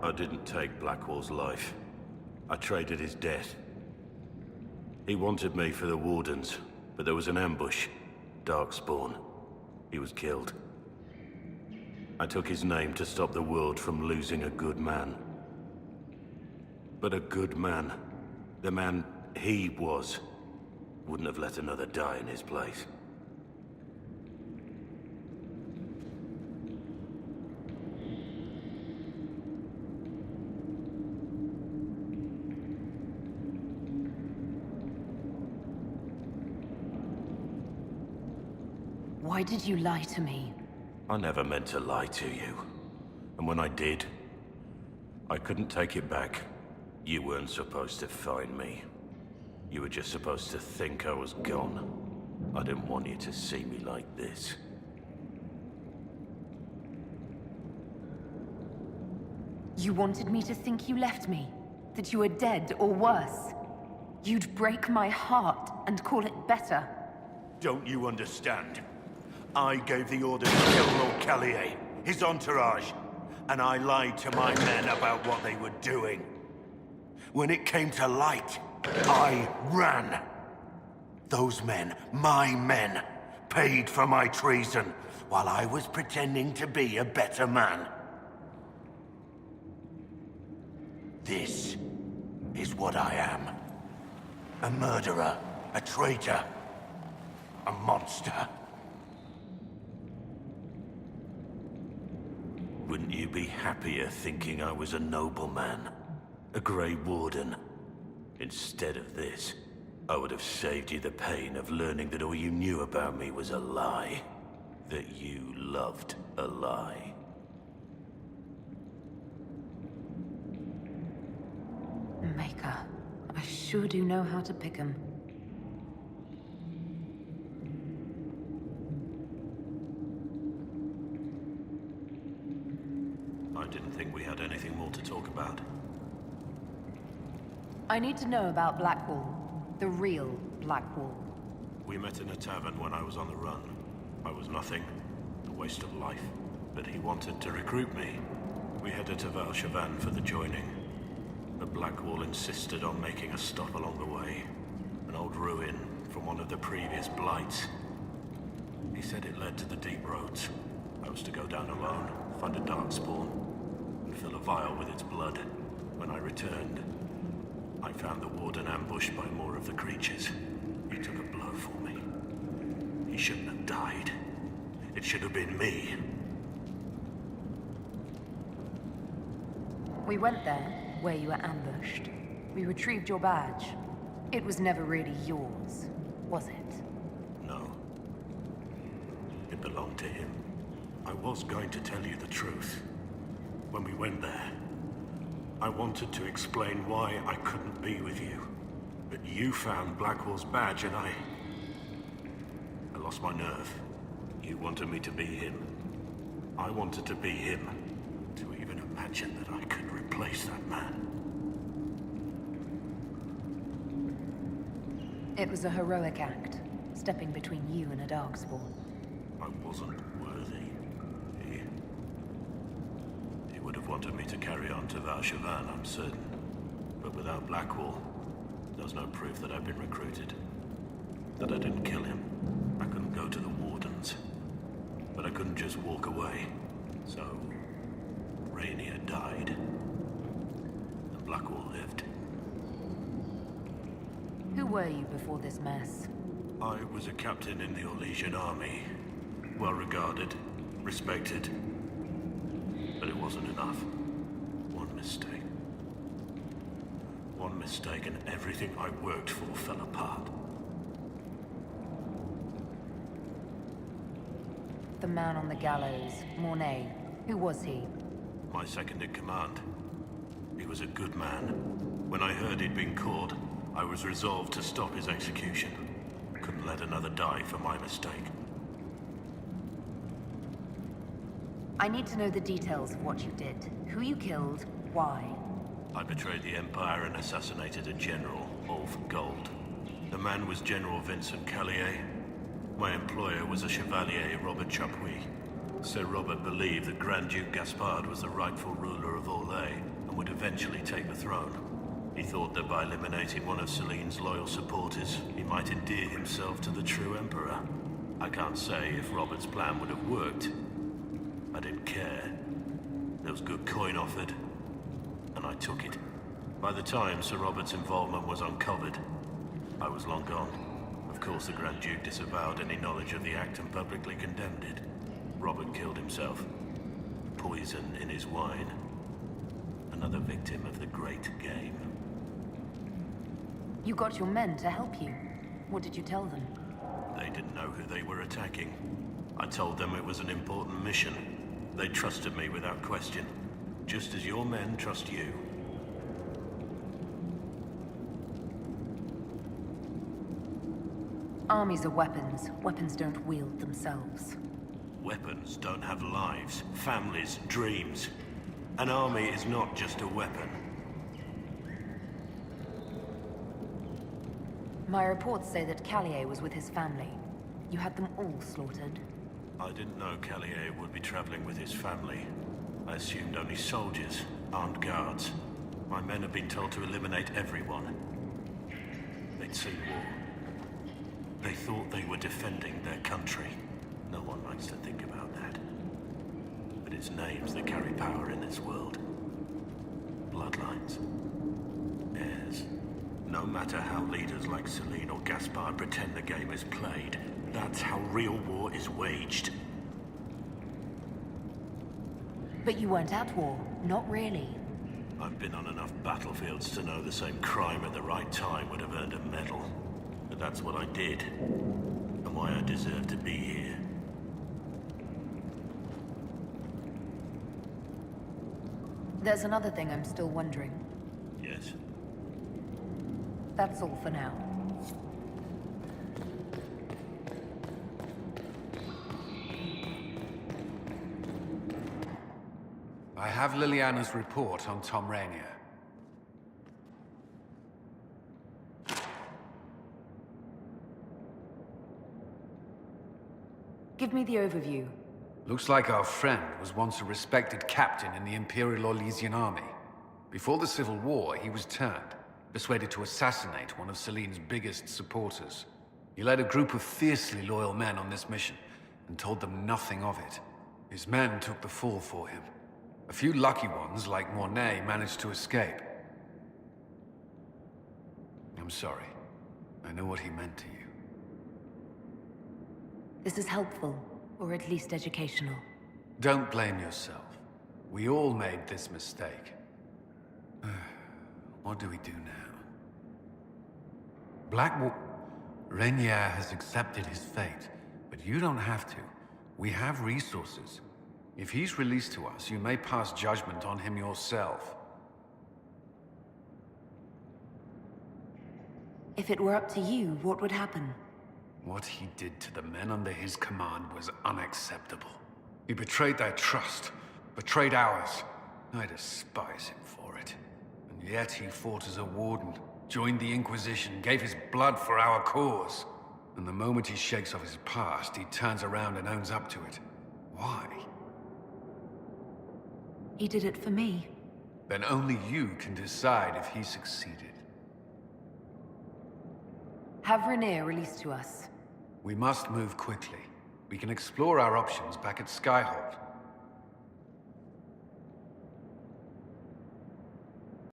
I didn't take Blackwall's life. I traded his death. He wanted me for the Wardens, but there was an ambush. Darkspawn. He was killed. I took his name to stop the world from losing a good man. But a good man, the man he was, wouldn't have let another die in his place. Why did you lie to me? I never meant to lie to you. And when I did, I couldn't take it back. You weren't supposed to find me. You were just supposed to think I was gone. I didn't want you to see me like this. You wanted me to think you left me? That you were dead or worse? You'd break my heart and call it better. Don't you understand? I gave the order to kill Lord Callier, his entourage, and I lied to my men about what they were doing. When it came to light, I ran. Those men, my men, paid for my treason, while I was pretending to be a better man. This is what I am. A murderer, a traitor, a monster. Wouldn't you be happier thinking I was a nobleman? A Grey Warden? Instead of this, I would have saved you the pain of learning that all you knew about me was a lie. That you loved a lie. Maker, I sure do know how to pick 'em. I didn't think we had anything more to talk about. I need to know about Blackwall. The real Blackwall. We met in a tavern when I was on the run. I was nothing, a waste of life. But he wanted to recruit me. We headed to Valshavan for the joining. But Blackwall insisted on making a stop along the way. An old ruin from one of the previous blights. He said it led to the deep roads. I was to go down alone, find a darkspawn, and fill a vial with its blood. When I returned, I found the Warden ambushed by more of the creatures. He took a blow for me. He shouldn't have died. It should have been me. We went there, where you were ambushed. We retrieved your badge. It was never really yours, was it? No. It belonged to him. I was going to tell you the truth. When we went there, I wanted to explain why I couldn't be with you. But you found Blackwall's badge and I lost my nerve. You wanted me to be him. I wanted to be him. To even imagine that I could replace that man. It was a heroic act, stepping between you and a darkspawn. I wasn't worthy. He would have wanted me to carry on to Valshavan, I'm certain. But without Blackwall, there's no proof that I've been recruited. That I didn't kill him. I couldn't go to the Wardens. But I couldn't just walk away. So, Rainier died. And Blackwall lived. Who were you before this mess? I was a captain in the Orlesian army. Well regarded, respected. But it wasn't enough. One mistake. One mistake and everything I worked for fell apart. The man on the gallows, Mornay. Who was he? My second in command. He was a good man. When I heard he'd been caught, I was resolved to stop his execution. Couldn't let another die for my mistake. I need to know the details of what you did. Who you killed, why. I betrayed the Empire and assassinated a general, all for gold. The man was General Vincent Callier. My employer was a Chevalier, Robert Chapuis. Sir Robert believed that Grand Duke Gaspard was the rightful ruler of Orlais. and would eventually take the throne. He thought that by eliminating one of Celine's loyal supporters, he might endear himself to the true Emperor. I can't say if Robert's plan would have worked. I didn't care. There was good coin offered, and I took it. By the time Sir Robert's involvement was uncovered, I was long gone. Of course, the Grand Duke disavowed any knowledge of the act and publicly condemned it. Robert killed himself. Poison in his wine. Another victim of the Great Game. You got your men to help you. What did you tell them? They didn't know who they were attacking. I told them it was an important mission. They trusted me without question, just as your men trust you. Armies are weapons. Weapons don't wield themselves. Weapons don't have lives, families, dreams. An army is not just a weapon. My reports say that Callier was with his family. You had them all slaughtered. I didn't know Callier would be traveling with his family. I assumed only soldiers, armed guards. My men had been told to eliminate everyone. They'd seen war. They thought they were defending their country. No one likes to think about that. But it's names that carry power in this world. Bloodlines. Heirs. No matter how leaders like Celine or Gaspard pretend the game is played, that's how real war is waged. But you weren't at war. Not really. I've been on enough battlefields to know the same crime at the right time would have earned a medal. But that's what I did, and why I deserve to be here. There's another thing I'm still wondering. Yes? That's all for now. I have Liliana's report on Tom Rainier. Give me the overview. Looks like our friend was once a respected captain in the Imperial Orlesian army. Before the Civil War, he was turned, persuaded to assassinate one of Celine's biggest supporters. He led a group of fiercely loyal men on this mission, and told them nothing of it. His men took the fall for him. A few lucky ones, like Mornay, managed to escape. I'm sorry. I know what he meant to you. This is helpful, or at least educational. Don't blame yourself. We all made this mistake. What do we do now? Blackwall... Rainier has accepted his fate, but you don't have to. We have resources. If he's released to us, you may pass judgment on him yourself. If it were up to you, what would happen? What he did to the men under his command was unacceptable. He betrayed their trust, betrayed ours. I despise him for it. And yet he fought as a warden, joined the Inquisition, gave his blood for our cause. And the moment he shakes off his past, he turns around and owns up to it. Why? He did it for me. Then only you can decide if he succeeded. Have Rainier released to us. We must move quickly. We can explore our options back at Skyhold.